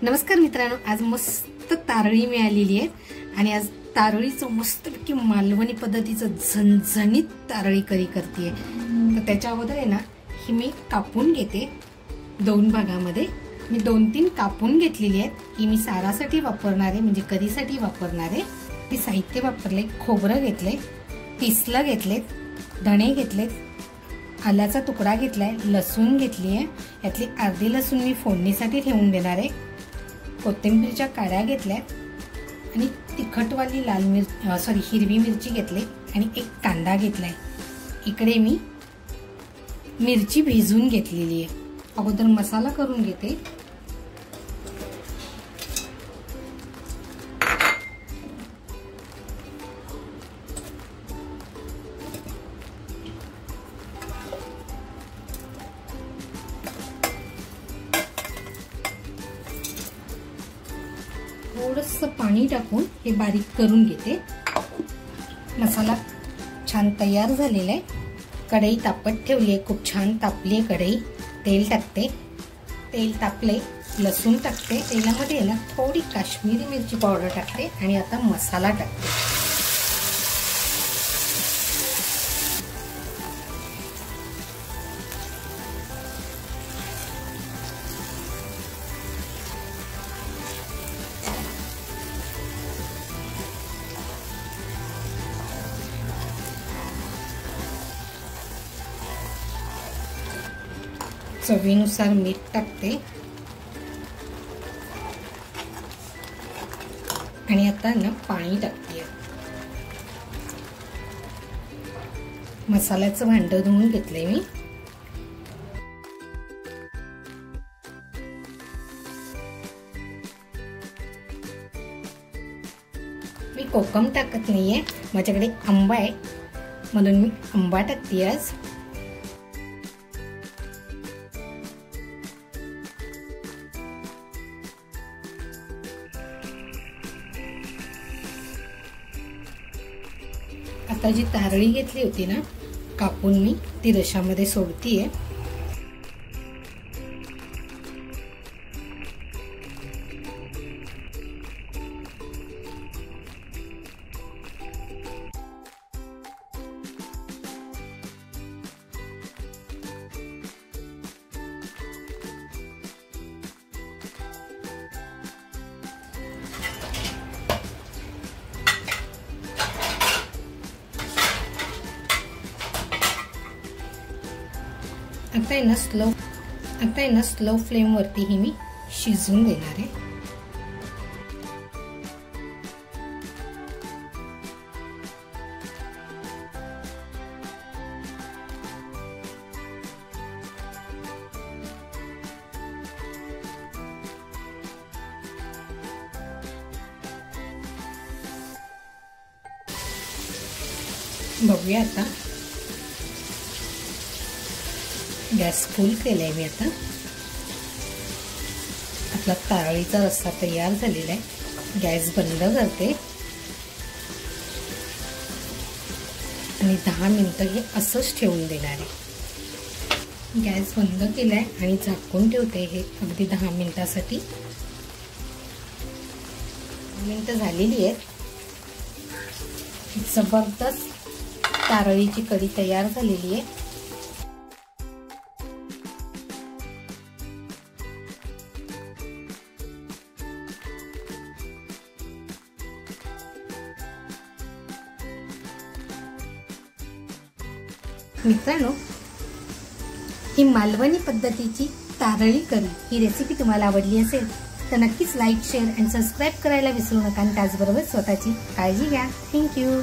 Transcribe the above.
नमस्कार मित्रांनो, आज मस्त तारळी मिळालेली आहे आणि आज तारळीचं मस्तपैकी मालवणी पद्धतीचं झणझणीत तारळी करी करते। तर त्याच्या अगोदर आहे ना, ही मी कापून घेते दोन भागामध्ये। मी 2-3 कापून घेतलेली आहेत। ही मी सारासाठी वापरणार आहे, म्हणजे करीसाठी वापरणार आहे। मी साहित्य वापरले, खोबरं घेतले, पिसलं घेतले, धणे घेतले, आल्याचा तुकडा घेतलाय, लसूण घेतली आहे, यातली अर्धी लसूण मी फोडणीसाठी ठेवून देणार आहे, कोथिंबीरच्या काड्या घेतल्या आणि तिखटवाली हिरवी मिरची घेतली आणि एक कांदा घेतलाय। इकडे मी मिरची भिजवून घेतलेली आहे। अगोदर मसाला करून घेते। थोडंसं पाणी टाकून हे बारीक करून घेते। मसाला छान तयार झालेला आहे। कढई तापत ठेवली आहे, खूप छान तापली आहे कढई। तेल टाकते, तेल तापले, लसूण टाकते, तेलामध्ये ना थोडी काश्मीरी मिरची पावडर टाकते आणि आता मसाला टाकते। चवीनुसार मीठ टाकते आणि आता ना पाणी टाकते। मसाल्याचं भांड धुवून घेतलंय मी कोकम टाकत नाहीये, माझ्याकडे आंबा आहे म्हणून मी आंबा टाकते आज। आता जी तारळी घेतली होती ना कापून, मी ती रशामध्ये सोडतीये। आता आहे ना स्लो फ्लेम वरती ही मी शिजवून देणार आहे। बघूया आता, गॅस फुल केलाय मी। आता आपला तारळीचा रस्सा तयार झालेला आहे। गॅस बंद करते आणि 10 मिनिटं हे असंच ठेवून देणार आहे। गॅस बंद केलाय आणि झाकून ठेवते हे अगदी 10 मिनिटासाठी। 10 मिनिटं झालेली आहेत। जबरदस्त तारळीची कढी तयार झालेली आहे। मित्रांनो, ही मालवणी पद्धतीची तारळी करी ही रेसिपी तुम्हाला आवडली असेल तर नक्कीच लाईक, शेअर आणि सबस्क्राईब करायला विसरू नका आणि त्याचबरोबर स्वतःची काळजी घ्या। थँक्यू।